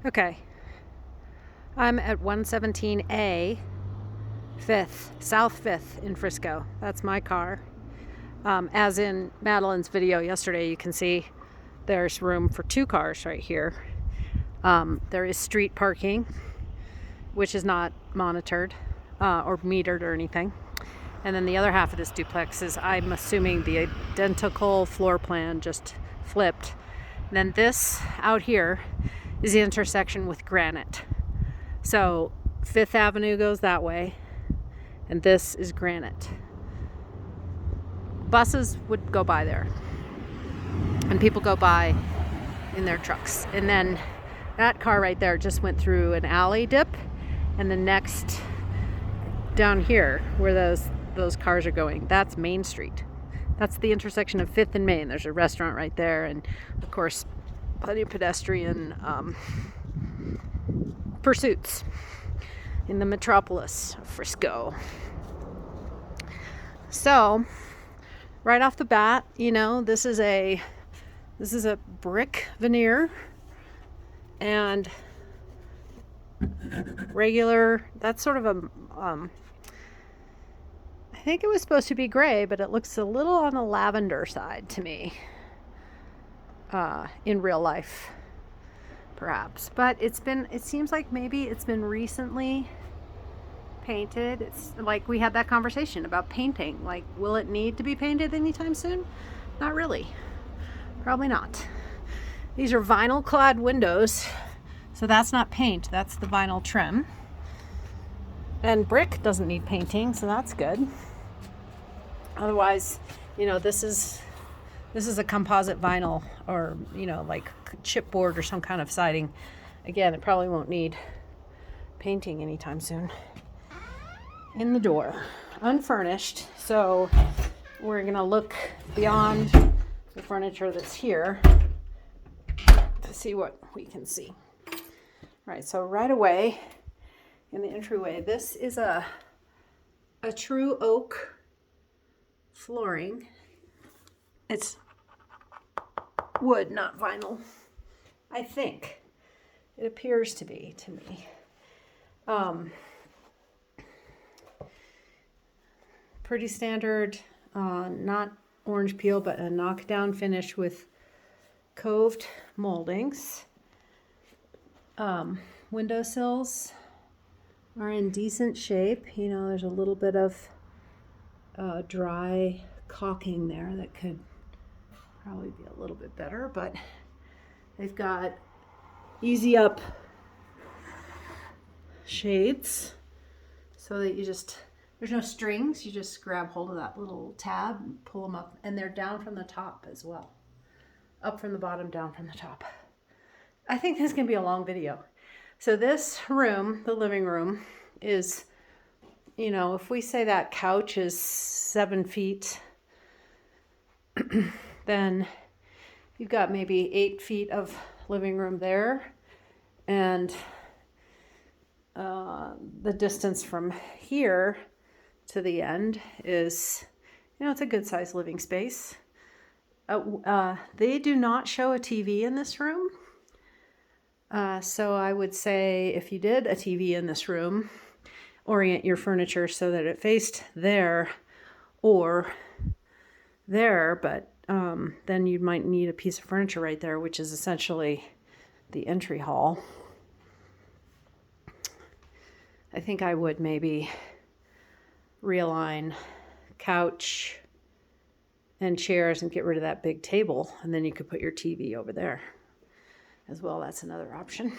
Okay, I'm at 117A, 5th, South 5th in Frisco. That's my car. As in Madeline's video yesterday, you can see there's room for 2 cars right here. There is street parking, which is not monitored or metered or anything. And then the other half of this duplex is, I'm assuming, the identical floor plan, just flipped. And then this out here is the intersection with Granite. So 5th Avenue goes that way, and this is Granite. Buses would go by there, and people go by in their trucks. And then that car right there just went through an alley dip, and the next down here where those cars are going, that's Main Street. That's the intersection of 5th and Main. There's a restaurant right there, and of course plenty of pedestrian pursuits in the metropolis of Frisco. So right off the bat, this is a brick veneer and regular. That's sort of a I think it was supposed to be gray, but it looks a little on the lavender side to me in real life, perhaps. But it seems like maybe it's been recently painted. It's like we had that conversation about painting. Like, will it need to be painted anytime soon? Not really. Probably not. These are vinyl clad windows, so that's not paint, that's the vinyl trim. And brick doesn't need painting, so that's good. Otherwise, this is a composite vinyl, or like chipboard or some kind of siding. Again, it probably won't need painting anytime soon. In the door, unfurnished, so we're gonna look beyond the furniture that's here to see what we can see. Right, so right away in the entryway, this is a true oak flooring. It's wood, not vinyl, I think. It appears to be, to me. Pretty standard, not orange peel, but a knockdown finish with coved moldings. Windowsills are in decent shape. There's a little bit of dry caulking there that could probably be a little bit better, but they've got easy up shades so that there's no strings. You just grab hold of that little tab and pull them up, and they're down from the top as well. Up from the bottom, down from the top. I think this is going to be a long video. So this room, the living room, is, if we say that couch is 7 feet, then you've got maybe 8 feet of living room there. And the distance from here to the end is, it's a good sized living space. They do not show a TV in this room. So I would say if you did a TV in this room, orient your furniture so that it faced there or there, but then you might need a piece of furniture right there, which is essentially the entry hall. I think I would maybe realign couch and chairs and get rid of that big table, and then you could put your TV over there as well. That's another option.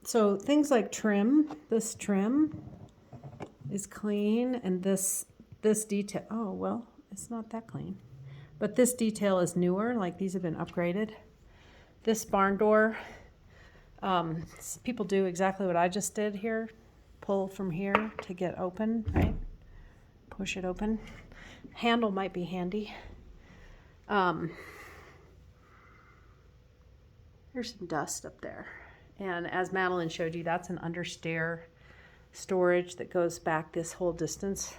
So things like trim, this trim is clean, and this detail, oh, well, it's not that clean, but this detail is newer, like these have been upgraded. This barn door, people do exactly what I just did here. Pull from here to get open, right? Push it open. Handle might be handy. There's some dust up there. And as Madeline showed you, that's an understair storage that goes back this whole distance.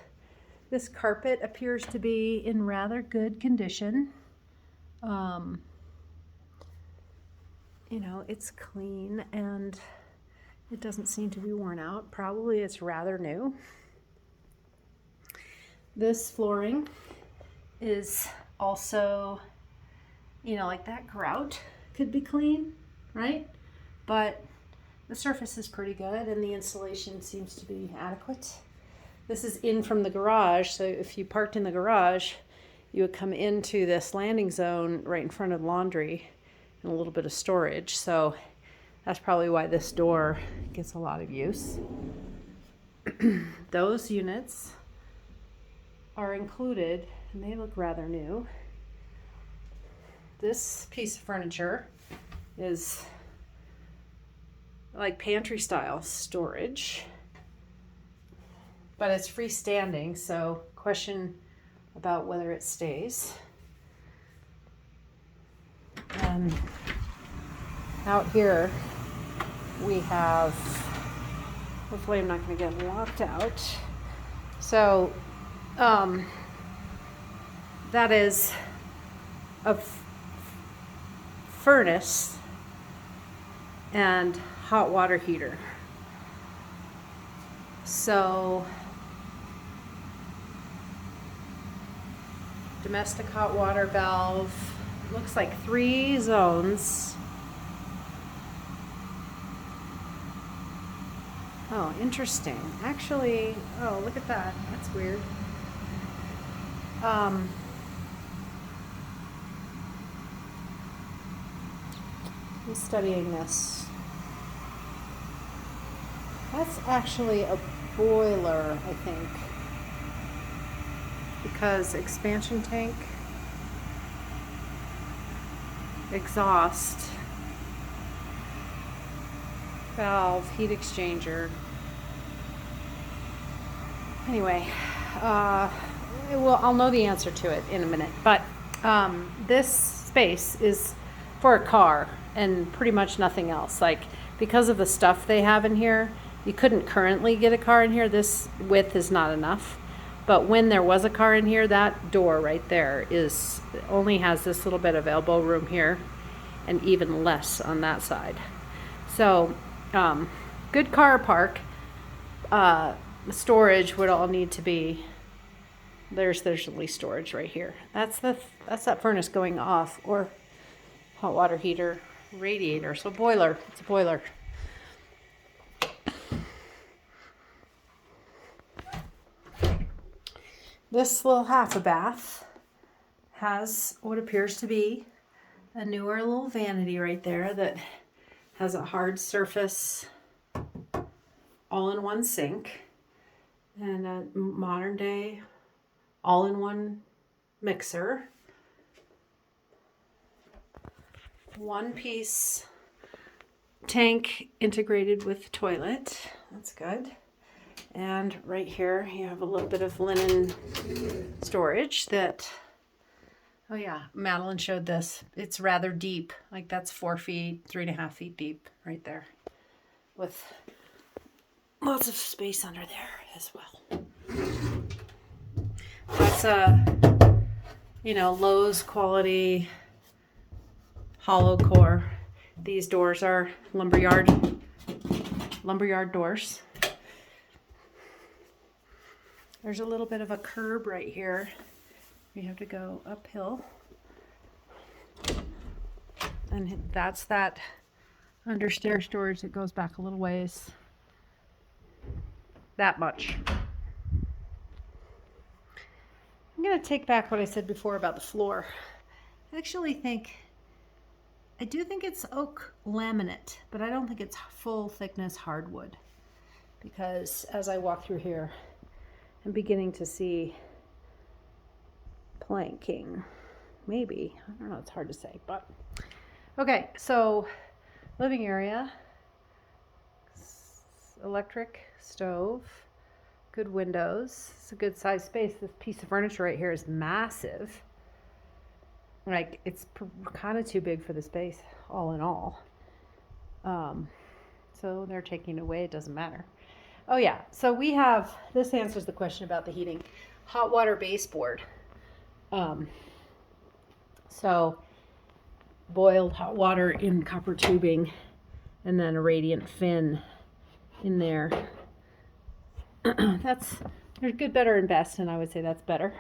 This carpet appears to be in rather good condition. you know, it's clean and it doesn't seem to be worn out. Probably it's rather new. This flooring is also, you know, like that grout could be clean, right? But the surface is pretty good and the insulation seems to be adequate. This is in from the garage, so if you parked in the garage, you would come into this landing zone right in front of laundry and a little bit of storage. So that's probably why this door gets a lot of use. Those units are included and they look rather new. This piece of furniture is like pantry style storage, but it's freestanding, so question about whether it stays. And out here we have, hopefully I'm not going to get locked out. So that is a furnace and hot water heater. So domestic hot water valve, looks like 3 zones. Oh, interesting. Actually, oh, look at that. That's weird. I'm studying this. That's actually a boiler, I think, because expansion tank, exhaust, valve, heat exchanger. Anyway, I'll know the answer to it in a minute, but this space is for a car and pretty much nothing else. Like, because of the stuff they have in here, you couldn't currently get a car in here. This width is not enough. But when there was a car in here, that door right there only has this little bit of elbow room here and even less on that side. So good car park. Storage would all need to be, there's at least storage right here. That's that furnace going off, or hot water heater, radiator. So boiler, it's a boiler. This little half a bath has what appears to be a newer little vanity right there that has a hard surface all-in-one sink and a modern day all-in-one mixer. One piece tank integrated with toilet. That's good. And right here you have a little bit of linen storage that, oh yeah, Madeline showed this. It's rather deep. Like, that's 4 feet, 3.5 feet deep right there, with lots of space under there as well. That's a, Lowe's quality hollow core. These doors are lumberyard doors. There's a little bit of a curb right here. We have to go uphill. And that's that under stair storage that goes back a little ways. That much. I'm going to take back what I said before about the floor. I do think it's oak laminate, but I don't think it's full thickness hardwood. Because as I walk through here, I'm beginning to see planking. Maybe. I don't know. It's hard to say. But okay. So living area. Electric stove. Good windows. It's a good size space. This piece of furniture right here is massive. Like, it's kind of too big for the space, all in all. So they're taking it away. It doesn't matter. Oh yeah, so we have, this answers the question about the heating, hot water baseboard. So boiled hot water in copper tubing and then a radiant fin in there. There's good, better, and best, and I would say that's better.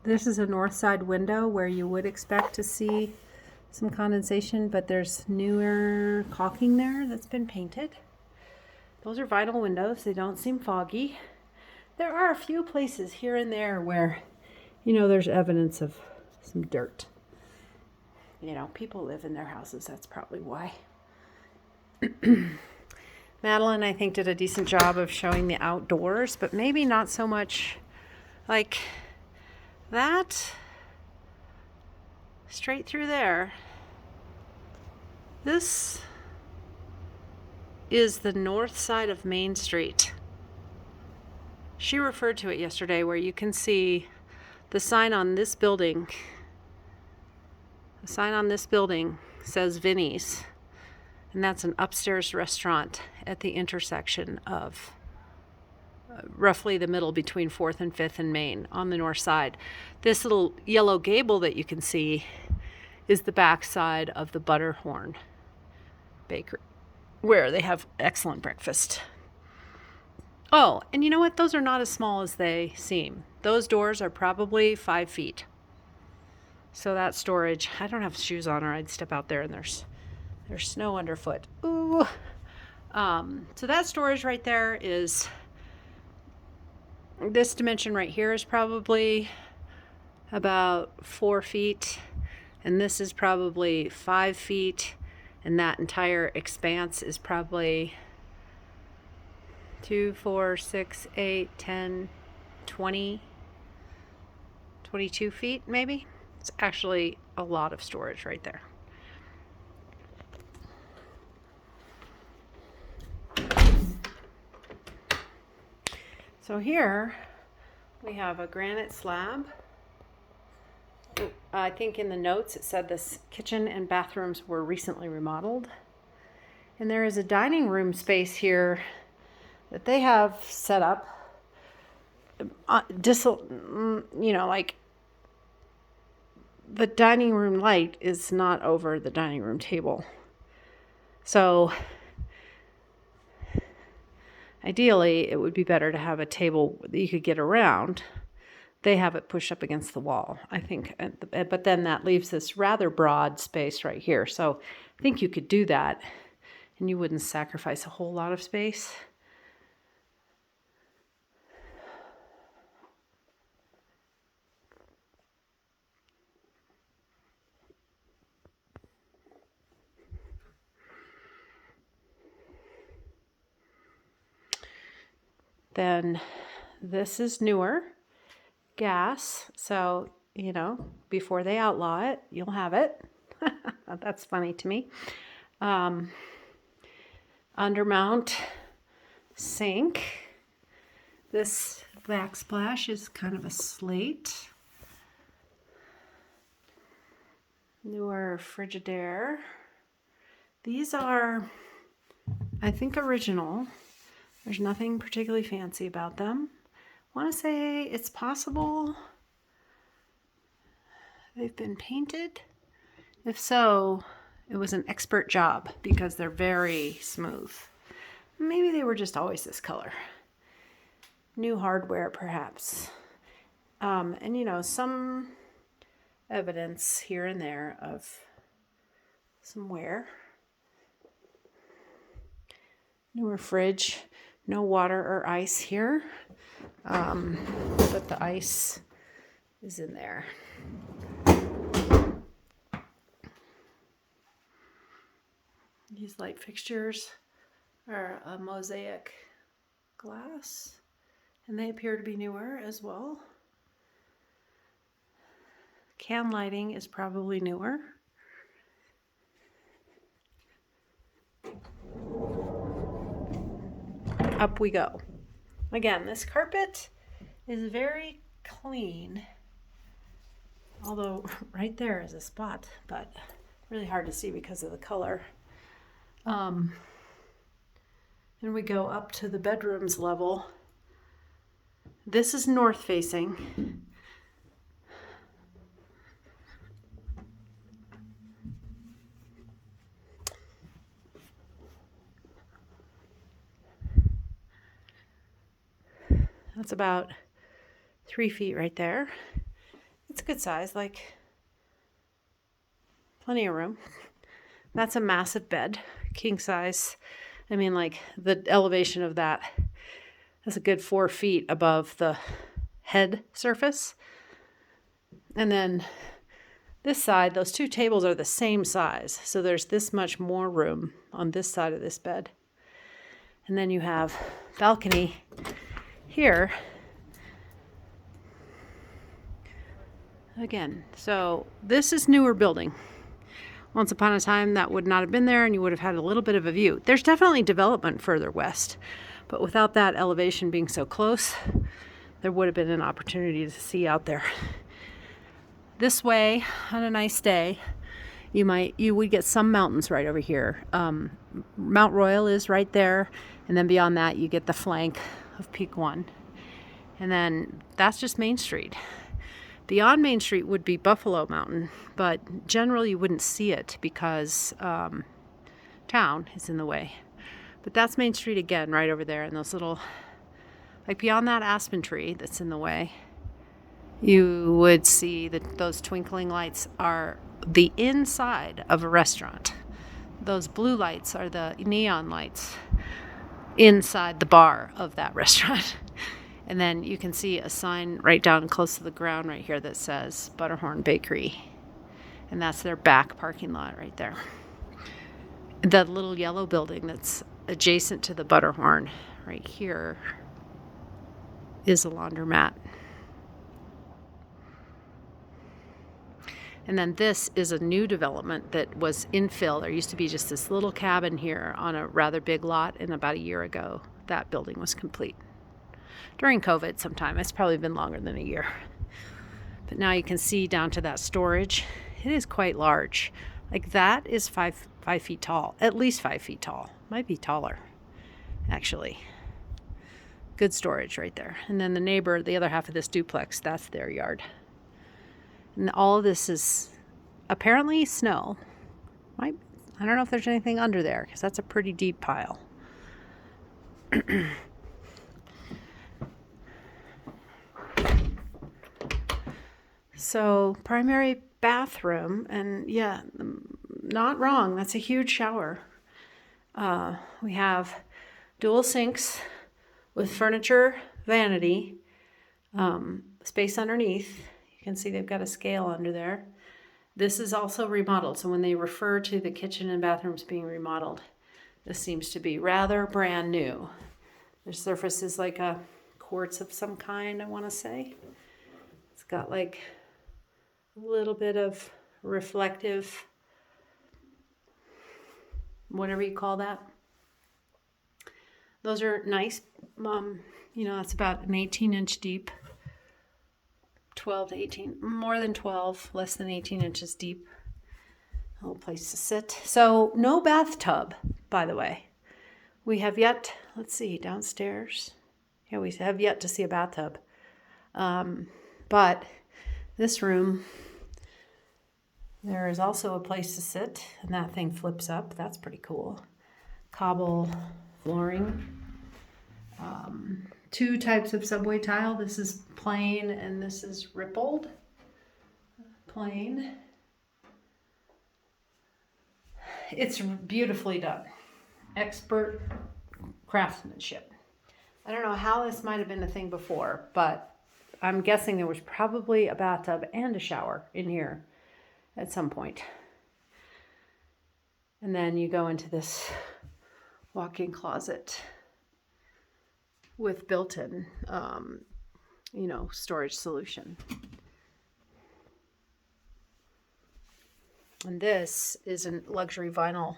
This is a north side window where you would expect to see some condensation, but there's newer caulking there that's been painted. Those are vinyl windows. They don't seem foggy. There are a few places here and there where, there's evidence of some dirt. People live in their houses. That's probably why. Madeline, I think, did a decent job of showing the outdoors, but maybe not so much like that straight through there. This is the north side of Main Street. She referred to it yesterday where you can see the sign on this building. The sign on this building says Vinny's, and that's an upstairs restaurant at the intersection of roughly the middle between 4th and 5th and Main on the north side. This little yellow gable that you can see is the back side of the Butterhorn Bakery, where they have excellent breakfast. Oh, and you know what? Those are not as small as they seem. Those doors are probably 5 feet. So that storage, I don't have shoes on or I'd step out there and there's snow underfoot. Ooh. So that storage right there is, this dimension right here is probably about 4 feet. And this is probably 5 feet. And that entire expanse is probably 2, 4, 6, 8, 10, 20, 22 feet maybe. It's actually a lot of storage right there. So here we have a granite slab. I think in the notes it said this kitchen and bathrooms were recently remodeled. And there is a dining room space here that they have set up. Like the dining room light is not over the dining room table. So ideally, it would be better to have a table that you could get around. They have it pushed up against the wall, I think. But then that leaves this rather broad space right here. So I think you could do that, and you wouldn't sacrifice a whole lot of space. Then this is newer gas. So, before they outlaw it, you'll have it. That's funny to me. Undermount sink. This backsplash is kind of a slate. Newer Frigidaire. These are, I think, original. There's nothing particularly fancy about them. I want to say it's possible they've been painted. If so, it was an expert job because they're very smooth. Maybe they were just always this color. New hardware, perhaps. And some evidence here and there of some wear. Newer fridge. No water or ice here, but the ice is in there. These light fixtures are a mosaic glass, and they appear to be newer as well. Can lighting is probably newer. Up we go. Again, this carpet is very clean, although right there is a spot, but really hard to see because of the color. And we go up to the bedrooms level. This is north facing. That's about 3 feet right there. It's a good size, like plenty of room. That's a massive bed, king size. I mean, like the elevation of that is a good 4 feet above the head surface. And then this side, those two tables are the same size. So there's this much more room on this side of this bed. And then you have balcony here. Again, so this is newer building. Once upon a time, that would not have been there, and you would have had a little bit of a view. There's definitely development further west, but without that elevation being so close, there would have been an opportunity to see out there. This way, on a nice day, you would get some mountains right over here. Mount Royal is right there, and then beyond that, you get the flank of Peak 1. And then that's just Main Street. Beyond Main Street would be Buffalo Mountain, but generally you wouldn't see it because town is in the way. But that's Main Street again, right over there, and those little, like beyond that aspen tree that's in the way, you would see that those twinkling lights are the inside of a restaurant. Those blue lights are the neon lights inside the bar of that restaurant. And then you can see a sign right down close to the ground right here that says Butterhorn Bakery. And that's their back parking lot right there. The little yellow building that's adjacent to the Butterhorn right here is a laundromat. And then this is a new development that was infill. There used to be just this little cabin here on a rather big lot, and about a year ago, that building was complete. During COVID sometime. It's probably been longer than a year. But now you can see down to that storage. It is quite large. Like that is 5 feet tall. At least 5 feet tall. Might be taller, actually. Good storage right there. And then the neighbor, the other half of this duplex, that's their yard. And all of this is apparently snow. I don't know if there's anything under there because that's a pretty deep pile. So primary bathroom, and yeah, not wrong. That's a huge shower. We have dual sinks with furniture, vanity, space underneath. You can see they've got a scale under there. This is also remodeled. So when they refer to the kitchen and bathrooms being remodeled, this seems to be rather brand new. The surface is like a quartz of some kind, I want to say. It's got like a little bit of reflective, whatever you call that. Those are nice. That's about an 18-inch deep, 12 to 18, more than 12, less than 18 inches deep. A little place to sit. So no bathtub, by the way. We have yet, let's see, downstairs. Yeah, we have yet to see a bathtub. But this room, there is also a place to sit, and that thing flips up. That's pretty cool. Cobble flooring. 2 types of subway tile. This is plain and this is rippled. Plain. It's beautifully done. Expert craftsmanship. I don't know how this might have been a thing before, but I'm guessing there was probably a bathtub and a shower in here at some point. And then you go into this walk-in closet with built-in, storage solution. And this is a luxury vinyl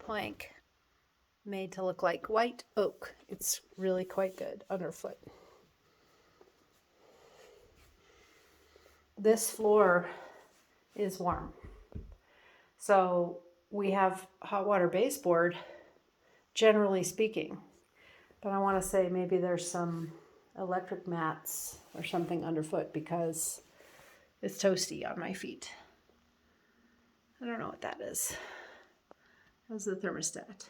plank made to look like white oak. It's really quite good underfoot. This floor is warm. So we have hot water baseboard, generally speaking. But I want to say maybe there's some electric mats or something underfoot because it's toasty on my feet. I don't know what that is. That's the thermostat.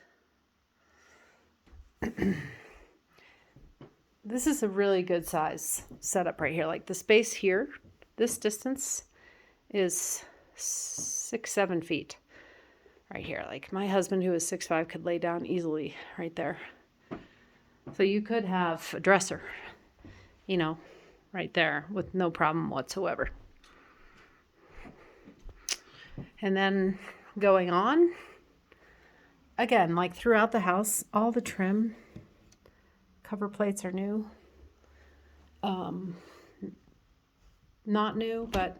this is a really good size setup right here. Like the space here, this distance is 6-7 feet right here. Like my husband, who is 6'5", could lay down easily right there. So you could have a dresser, you know, right there with no problem whatsoever. And then going on, again, like throughout the house, all the trim, cover plates are new. Not new, but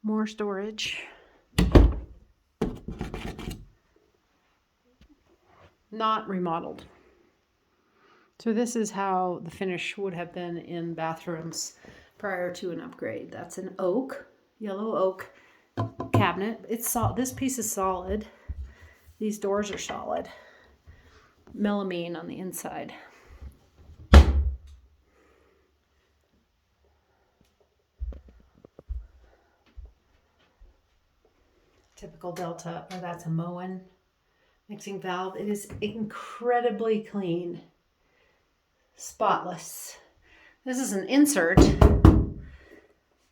more storage. Not remodeled. So this is how the finish would have been in bathrooms prior to an upgrade. That's an oak, yellow oak cabinet. It's this piece is solid. These doors are solid. Melamine on the inside. Typical Delta, or that's a Moen mixing valve. It is incredibly clean, spotless. This is an insert,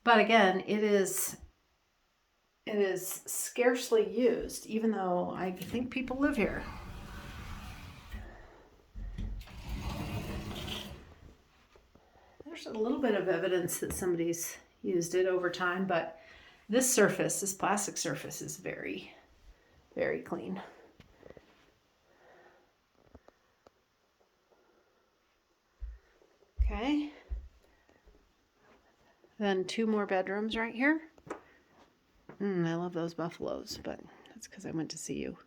but again, it is scarcely used, even though I think people live here. There's a little bit of evidence that somebody's used it over time, but this plastic surface is very, very clean. Okay. Then 2 more bedrooms right here. I love those buffaloes, but that's because I went to see you.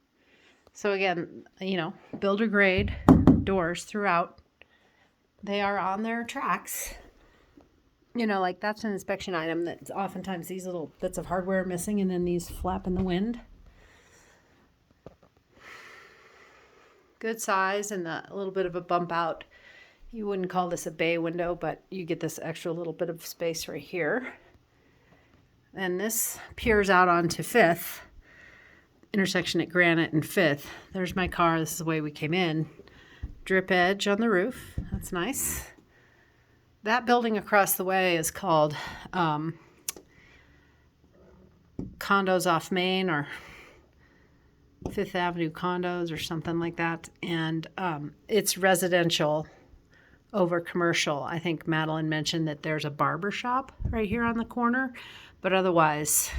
So again, you know, builder grade doors throughout. They are on their tracks. You know, like that's an inspection item that's oftentimes these little bits of hardware missing, and then these flap in the wind. Good size and a little bit of a bump out. You wouldn't call this a bay window, but you get this extra little bit of space right here. And this peers out onto 5th, intersection at Granite and 5th. There's my car. This is the way we came in. Drip edge on the roof. That's nice. That building across the way is called Condos off Main, or 5th Avenue Condos or something like that. And it's residential over commercial. I think Madeline mentioned that there's a barber shop right here on the corner, but otherwise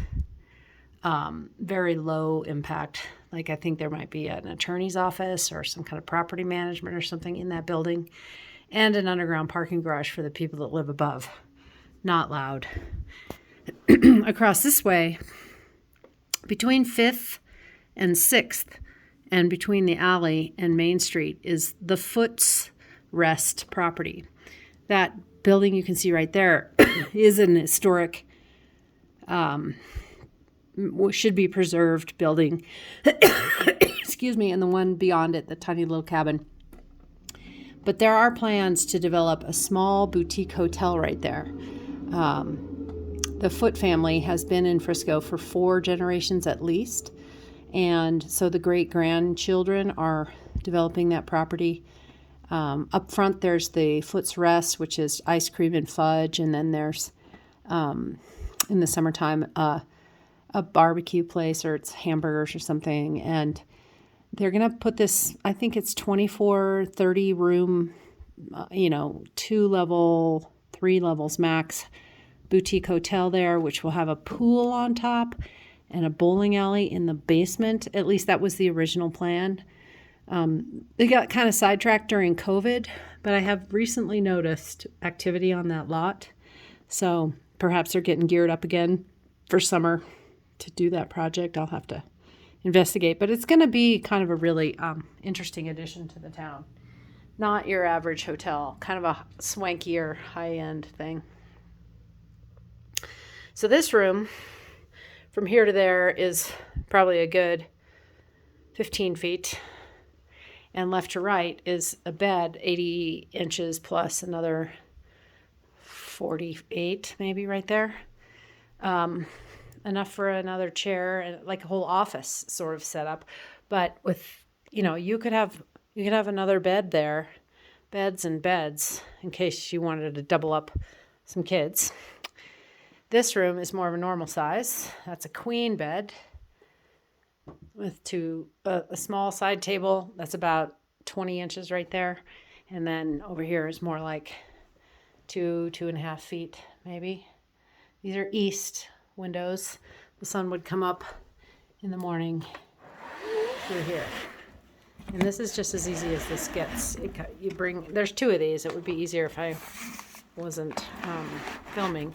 very low impact. Like I think there might be an attorney's office or some kind of property management or something in that building, and an underground parking garage for the people that live above. Not loud. Across this way, between 5th and 6th, and between the alley and Main Street, is the Foots Rest property. That building you can see right there is an historic, should be preserved building. Excuse me, and the one beyond it, the tiny little cabin. But there are plans to develop a small boutique hotel right there. The Foot family has been in Frisco for 4 generations at least. And so the great-grandchildren are developing that property. Up front, there's the Foot's Rest, which is ice cream and fudge. And then there's, in the summertime, a barbecue place, or it's hamburgers or something. And they're going to put this, I think it's 24, 30 room, 2 level, 3 levels max boutique hotel there, which will have a pool on top and a bowling alley in the basement. At least that was the original plan. They got kind of sidetracked during COVID, but I have recently noticed activity on that lot. So perhaps they're getting geared up again for summer to do that project. I'll have to investigate, but it's going to be kind of a really interesting addition to the town. Not your average hotel, kind of a swankier, high-end thing. So this room, from here to there, is probably a good 15 feet. And left to right is a bed, 80 inches plus another 48, maybe right there. Enough for another chair and like a whole office sort of setup. But with, you could have You could have another bed there, beds and beds, in case you wanted to double up some kids. This room is more of a normal size. That's a queen bed with a small side table. That's about 20 inches right there. And then over here is more like 2.5 feet, maybe. These are east windows. The sun would come up in the morning through here. And this is just as easy as this gets. There's 2 of these. It would be easier if I wasn't filming.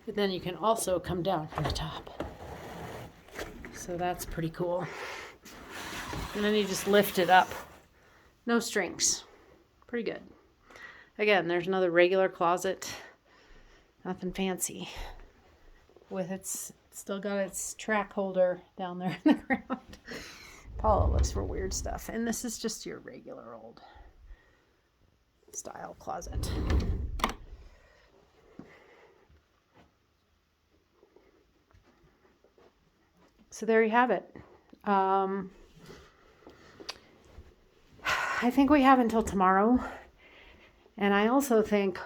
But then you can also come down from the top. So that's pretty cool. And then you just lift it up. No strings. Pretty good. Again, there's another regular closet. Nothing fancy. It's still got its track holder down there in the ground. Paula looks for weird stuff. And this is just your regular old style closet. So there you have it. I think we have until tomorrow. And I also think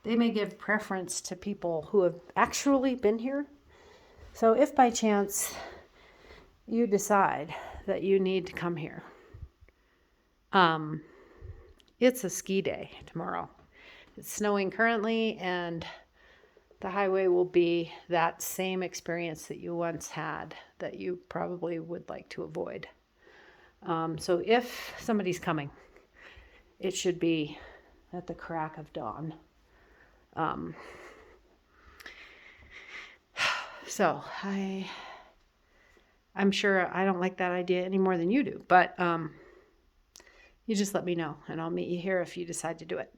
they may give preference to people who have actually been here. So if by chance you decide that you need to come here, it's a ski day tomorrow. It's snowing currently, and the highway will be that same experience that you once had that you probably would like to avoid. So if somebody's coming, it should be at the crack of dawn. So I'm sure I don't like that idea any more than you do, but you just let me know and I'll meet you here if you decide to do it.